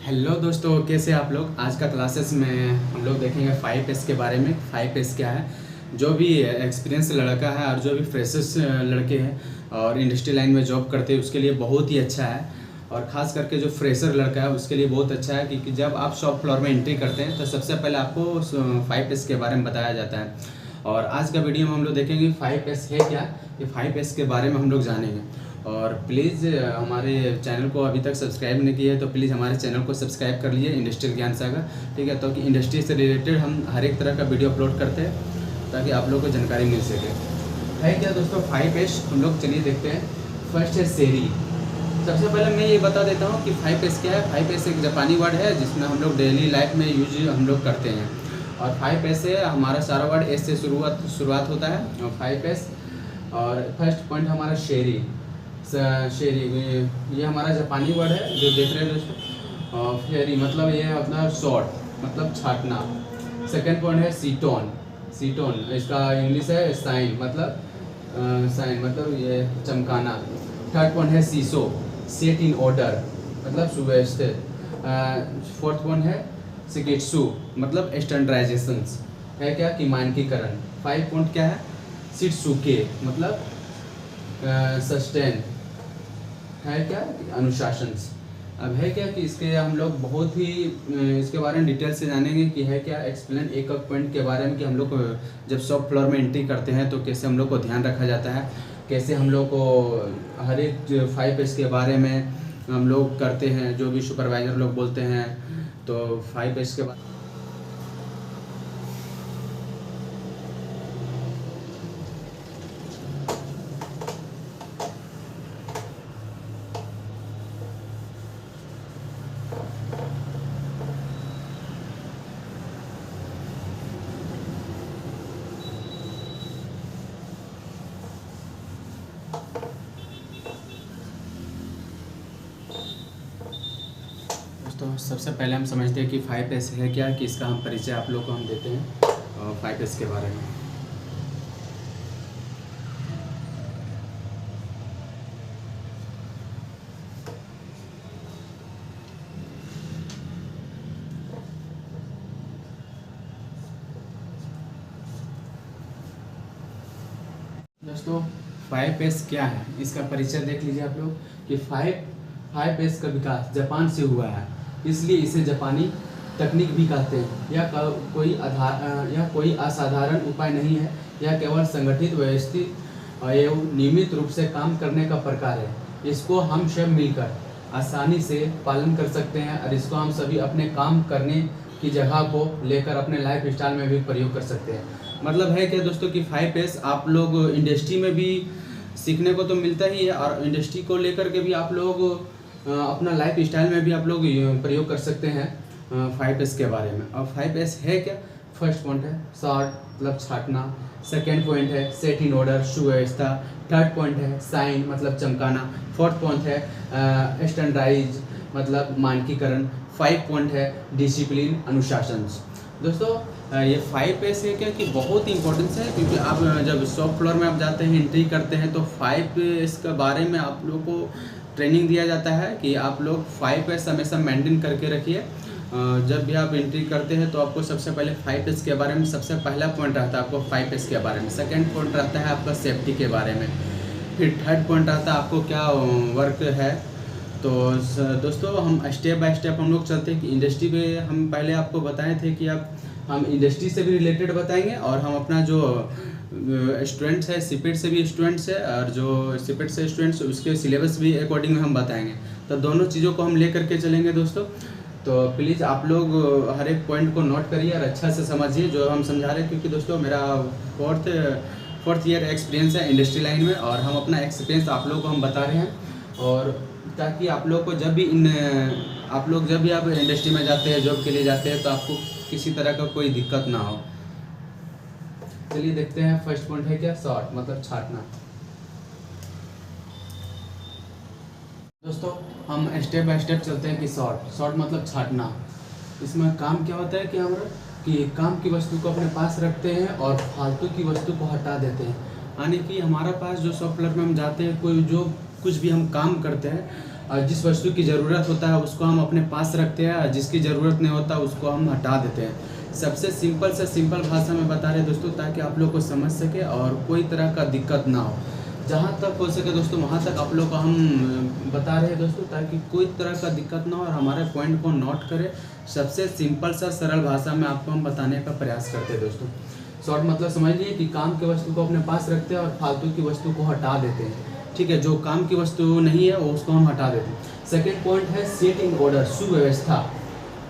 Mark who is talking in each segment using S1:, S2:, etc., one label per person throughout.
S1: Hello दोस्तों, कैसे आप लोग। आज का क्लासेस में हम लोग देखेंगे 5S के बारे में। 5S क्या है। जो भी एक्सपीरियंस लड़का है और जो भी फ्रेशर्स लड़के हैं और इंडस्ट्री लाइन में जॉब करते हैं उसके लिए बहुत ही अच्छा है। और ख़ास करके जो फ्रेशर लड़का है उसके लिए बहुत अच्छा है, क्योंकि जब आप शॉप फ्लोर में एंट्री करते हैं तो सबसे पहले आपको 5S के बारे में बताया जाता है। और आज का वीडियो में हम लोग देखेंगे 5S है क्या, ये 5S के बारे में हम लोग जानेंगे। और प्लीज़ हमारे चैनल को अभी तक सब्सक्राइब नहीं किया है तो प्लीज़ हमारे चैनल को सब्सक्राइब कर लीजिए, इंडस्ट्रियल ज्ञान सागर। ठीक है, तो कि इंडस्ट्री से रिलेटेड हम हर एक तरह का वीडियो अपलोड करते हैं ताकि आप लोगों को जानकारी मिल सके। है क्या दोस्तों 5S, हम लोग चलिए देखते हैं। फर्स्ट है शेरी। सबसे पहले मैं ये बता देता हूँ कि 5S क्या है। 5S एक जापानी वर्ड है जिसमें हम लोग डेली लाइफ में यूज हम लोग करते हैं। और 5S है हमारा सारा वर्ड एस से शुरुआत होता है। और 5S और फर्स्ट पॉइंट हमारा शेरी। शेरी ये हमारा जापानी वर्ड है जो देख रहे हैं दोस्तों। और फेरी मतलब ये मतलब शॉर्ट मतलब छाटना। सेकेंड पॉइंट है सीटोन। सीटोन इसका इंग्लिश है साइन मतलब ये चमकाना। थर्ड पॉइंट है सीसो, सेट इन ऑर्डर मतलब सुव्यवस्थित। फोर्थ पॉइंट है सिकेट्सु मतलब स्टैंडर्डाइजेशन है क्या कि मानकीकरण। 5 पॉइंट क्या है शित्सुके मतलब सस्टेन है क्या अनुशासन। अब है क्या कि इसके हम लोग बहुत ही इसके बारे में डिटेल से जानेंगे कि है क्या एक्सप्लेन एक पॉइंट के बारे में कि हम लोग जब शॉप फ्लोर में एंट्री करते हैं तो कैसे हम लोग को ध्यान रखा जाता है, कैसे हम लोग को हर एक 5S के बारे में हम लोग करते हैं, जो भी सुपरवाइज़र लोग बोलते हैं। तो 5S के बाद तो सबसे पहले हम समझते हैं कि 5S है क्या, कि इसका हम परिचय आप लोग को हम देते हैं 5S के बारे में। दोस्तों 5S क्या है इसका परिचय देख लीजिए आप लोग कि 5S का विकास जापान से हुआ है, इसलिए इसे जापानी तकनीक भी कहते हैं। यह कोई असाधारण उपाय नहीं है, यह केवल संगठित व्यवस्थित एवं नियमित रूप से काम करने का प्रकार है। इसको हम सब मिलकर आसानी से पालन कर सकते हैं और इसको हम सभी अपने काम करने की जगह को लेकर अपने लाइफ स्टाइल में भी प्रयोग कर सकते हैं। मतलब है क्या दोस्तों कि 5S आप लोग इंडस्ट्री में भी सीखने को तो मिलता ही है और इंडस्ट्री को लेकर के भी आप लोग अपना लाइफ स्टाइल में भी आप लोग प्रयोग कर सकते हैं 5S के बारे में। और 5S है क्या, फर्स्ट पॉइंट है शॉर्ट मतलब छाटना। सेकेंड पॉइंट है सेट इन ऑर्डर सुव्यवस्था। थर्ड पॉइंट है साइन मतलब चमकाना। फोर्थ पॉइंट है स्टैंडर्डाइज मतलब मानकीकरण। 5 पॉइंट है डिसिप्लिन अनुशासन। दोस्तों ये 5S है क्या कि बहुत ही इंपॉर्टेंस है, क्योंकि आप जब शॉप फ्लोर में आप जाते हैं एंट्री करते हैं तो 5S के बारे में आप लोग को ट्रेनिंग दिया जाता है कि आप लोग 5S हमेशा मेंटेन करके रखिए। जब भी आप एंट्री करते हैं तो आपको सबसे पहले 5S के बारे में सबसे पहला पॉइंट रहता है आपको 5S के बारे में। सेकेंड पॉइंट रहता है आपका सेफ्टी के बारे में। फिर थर्ड पॉइंट रहता है आपको क्या वर्क है। तो दोस्तों हम स्टेप बाय स्टेप हम लोग चलते हैं कि इंडस्ट्री पे हम पहले आपको बताए थे कि हम इंडस्ट्री से भी रिलेटेड बताएंगे और हम अपना जो स्टूडेंट्स है सीपेट से भी स्टूडेंट्स है और जो सीपेट से स्टूडेंट्स उसके सिलेबस भी अकॉर्डिंग में हम बताएंगे। तो दोनों चीज़ों को हम ले करके चलेंगे दोस्तों। तो प्लीज़ आप लोग हर एक पॉइंट को नोट करिए और अच्छा से समझिए जो हम समझा रहे हैं, क्योंकि दोस्तों मेरा फोर्थ ईयर एक्सपीरियंस है इंडस्ट्री लाइन में और हम अपना एक्सपीरियंस आप लोग को हम बता रहे हैं। और ताकि आप लोग को जब भी आप इंडस्ट्री में जाते हैं जॉब के लिए जाते हैं तो आपको किसी तरह का कोई दिक्कत ना हो। चलिए देखते हैं फर्स्ट पॉइंट है क्या शॉर्ट मतलब छाटना। दोस्तों हम स्टेप बाय स्टेप चलते हैं कि शॉर्ट मतलब छाटना। इसमें काम क्या होता है कि काम की वस्तु को अपने पास रखते हैं और फालतू की वस्तु को हटा देते हैं। यानी कि हमारा पास जो शॉप फ्लोर में हम जाते हैं कोई जो कुछ भी हम काम करते हैं और जिस वस्तु की ज़रूरत होता है उसको हम अपने पास रखते हैं, और जिसकी ज़रूरत नहीं होता उसको हम हटा देते हैं। सबसे सिंपल से सिंपल भाषा में बता रहे हैं दोस्तों, ताकि आप लोग को समझ सके और कोई तरह का दिक्कत ना हो। जहाँ तक हो सके दोस्तों वहाँ तक आप लोग को हम बता रहे हैं दोस्तों, ताकि कोई तरह का दिक्कत ना हो और हमारे पॉइंट को नोट करें। सबसे सिंपल सा सरल भाषा में आपको हम बताने का प्रयास करते हैं दोस्तों। शॉर्ट मतलब समझ लीजिए कि काम की वस्तु को अपने पास रखते हैं और फालतू की वस्तु को हटा देते हैं। ठीक है, जो काम की वस्तु नहीं है वो उसको हम हटा देते हैं। सेकेंड पॉइंट है सेट इन ऑर्डर, सुव्यवस्था।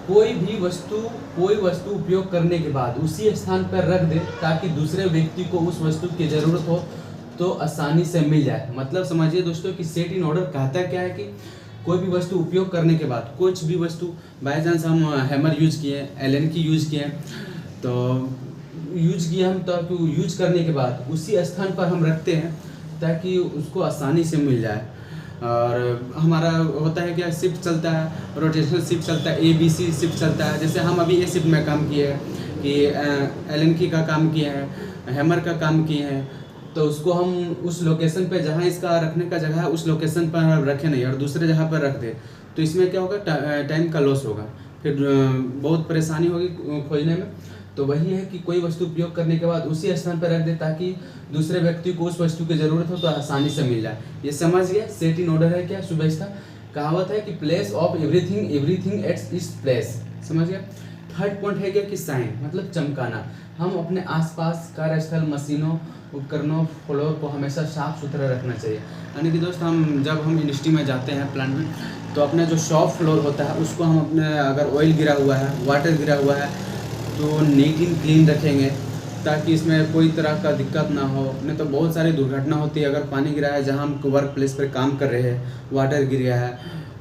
S1: कोई वस्तु उपयोग करने के बाद उसी स्थान पर रख दे ताकि दूसरे व्यक्ति को उस वस्तु की ज़रूरत हो तो आसानी से मिल जाए। मतलब समझिए दोस्तों कि सेट इन ऑर्डर कहता क्या है कि कोई भी वस्तु उपयोग करने के बाद, कुछ भी वस्तु बाई चांस हम हैमर यूज किए, एलन की यूज किए, तो यूज किया हम, तो यूज करने के बाद उसी स्थान पर हम रखते हैं ताकि उसको आसानी से मिल जाए। और हमारा होता है क्या, शिफ्ट चलता है, रोटेशनल शिफ्ट चलता है, ABC शिफ्ट चलता है। जैसे हम अभी शिफ्ट में काम किए हैं कि एलन की का काम किए हैं, हैमर का काम किए हैं, तो उसको हम उस लोकेशन पे जहाँ इसका रखने का जगह है उस लोकेशन पर रखे नहीं और दूसरे जगह पर रख दे, तो इसमें क्या होगा, टाइम का लॉस होगा, फिर बहुत परेशानी होगी खोजने में। तो वही है कि कोई वस्तु उपयोग करने के बाद उसी स्थान पर रख दे ताकि दूसरे व्यक्ति को उस वस्तु की ज़रूरत हो तो आसानी से मिल जाए। ये समझ गया। सेट इन ऑर्डर है क्या, सुव्यवस्था। कहावत है कि place of everything at its place, समझ गया। थर्ड पॉइंट है क्या कि साइन मतलब चमकाना। हम अपने आसपास, कार्यस्थल, मशीनों, उपकरणों, फ्लोर को हमेशा साफ सुथरा रखना चाहिए। यानी कि दोस्त जब हम इंडस्ट्री में जाते हैं, प्लांट में, तो अपना जो शॉप फ्लोर होता है उसको हम अपने, अगर ऑयल गिरा हुआ है, वाटर गिरा हुआ है, तो नीट एंड क्लीन रखेंगे ताकि इसमें कोई तरह का दिक्कत ना हो। नहीं तो बहुत सारी दुर्घटना होती है। अगर पानी गिरा है जहाँ हम वर्क प्लेस पर काम कर रहे हैं, वाटर गिर गया है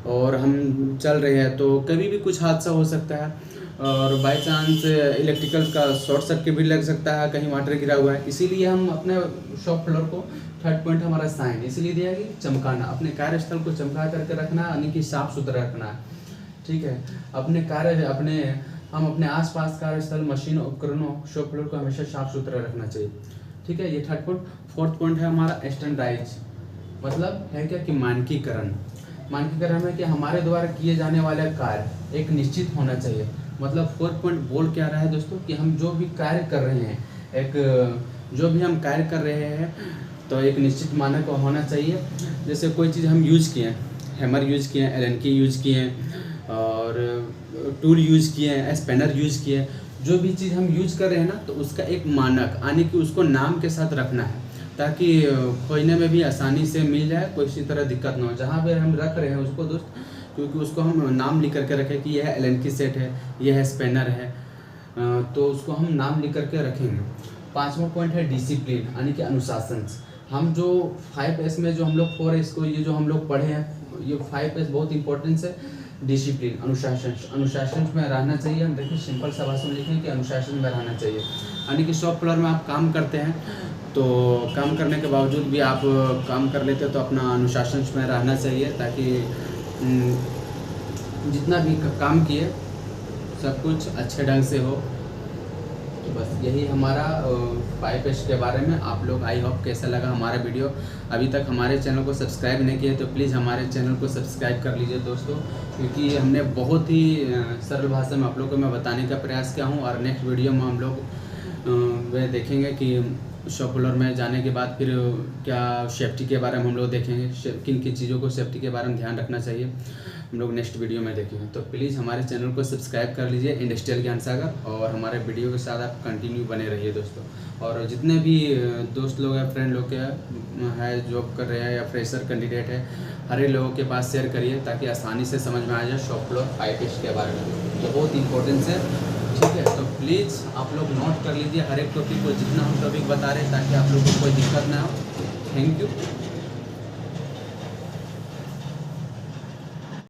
S1: और हम चल रहे हैं, तो कभी भी कुछ हादसा हो सकता है। और बाई चांस इलेक्ट्रिकल का शॉर्ट सर्किट भी लग सकता है, कहीं वाटर गिरा हुआ है। इसीलिए हम अपने शॉप फ्लोर को, थर्ड पॉइंट हमारा साइन इसीलिए दिया कि चमकाना, अपने कार्यस्थल को चमका करके रखना, यानी कि साफ सुथरा रखना है। ठीक है, हम अपने आसपास कार्यस्थल, मशीन, उपकरणों, शॉप फ्लोर को हमेशा साफ सुथरा रखना चाहिए। ठीक है, ये थर्ड पॉइंट। फोर्थ पॉइंट है हमारा स्टैंडर्डाइज, मतलब है क्या कि मानकीकरण। मानकीकरण में कि हमारे द्वारा किए जाने वाले कार्य एक निश्चित होना चाहिए। मतलब फोर्थ पॉइंट बोल क्या रहा है दोस्तों कि हम जो भी कार्य कर रहे हैं, जो भी हम कार्य कर रहे हैं तो एक निश्चित मानक होना चाहिए। जैसे कोई चीज़ हम यूज किए, हैमर यूज किए, एलन की यूज किए और टूल यूज किए हैं, स्पैनर यूज किए, जो भी चीज़ हम यूज कर रहे हैं ना, तो उसका एक मानक, यानी कि उसको नाम के साथ रखना है ताकि खोजने में भी आसानी से मिल जाए, कोई इसी तरह दिक्कत ना हो। जहाँ पर हम रख रहे हैं उसको दोस्त, क्योंकि उसको हम नाम लिख करके रखें कि यह एलन की सेट है, यह है स्पैनर है, तो उसको हम नाम लिख करके रखेंगे। पांचवा पॉइंट है डिसिप्लिन, यानी कि अनुशासन। हम जो 5S में जो हम लोग 4S को ये जो हम लोग पढ़े हैं, ये 5S बहुत इंपॉर्टेंस है। डिसिप्लिन, अनुशासन में रहना चाहिए। हम देखिए सिंपल सा भाषा में लिखें कि अनुशासन में रहना चाहिए, यानी कि शॉप फ्लोर में आप काम करते हैं तो काम करने के बावजूद भी आप काम कर लेते हो तो अपना अनुशासन में रहना चाहिए ताकि जितना भी काम किए सब कुछ अच्छे ढंग से हो। तो बस यही हमारा 5S के बारे में। आप लोग आई होप कैसा लगा हमारा वीडियो। अभी तक हमारे चैनल को सब्सक्राइब नहीं किए तो प्लीज़ हमारे चैनल को सब्सक्राइब कर लीजिए दोस्तों, क्योंकि हमने बहुत ही सरल भाषा में आप लोगों को मैं बताने का प्रयास किया हूँ। और नेक्स्ट वीडियो में हम लोग वे देखेंगे कि शॉप फ्लोर में जाने के बाद फिर क्या सेफ्टी के बारे में हम लोग देखेंगे, किन किन चीज़ों को सेफ्टी के बारे में ध्यान रखना चाहिए, हम लोग नेक्स्ट वीडियो में देखेंगे। तो प्लीज़ हमारे चैनल को सब्सक्राइब कर लीजिए इंडस्ट्रियल ज्ञान सागर, और हमारे वीडियो के साथ आप कंटिन्यू बने रहिए दोस्तों। और जितने भी दोस्त लोग हैं, फ्रेंड लोग है, जॉब कर रहे हैं या फ्रेशर कैंडिडेट है, हर एक लोगों के पास शेयर करिए ताकि आसानी से समझ में आ जाए शॉप फ्लोर 5S के बारे में। तो बहुत इंपॉर्टेंस है। ठीक है, तो प्लीज़ आप लोग नोट कर लीजिए हर एक टॉपिक को, जितना हम टॉपिक बता रहे हैं, ताकि आप लोगों को कोई दिक्कत ना हो। Thank you.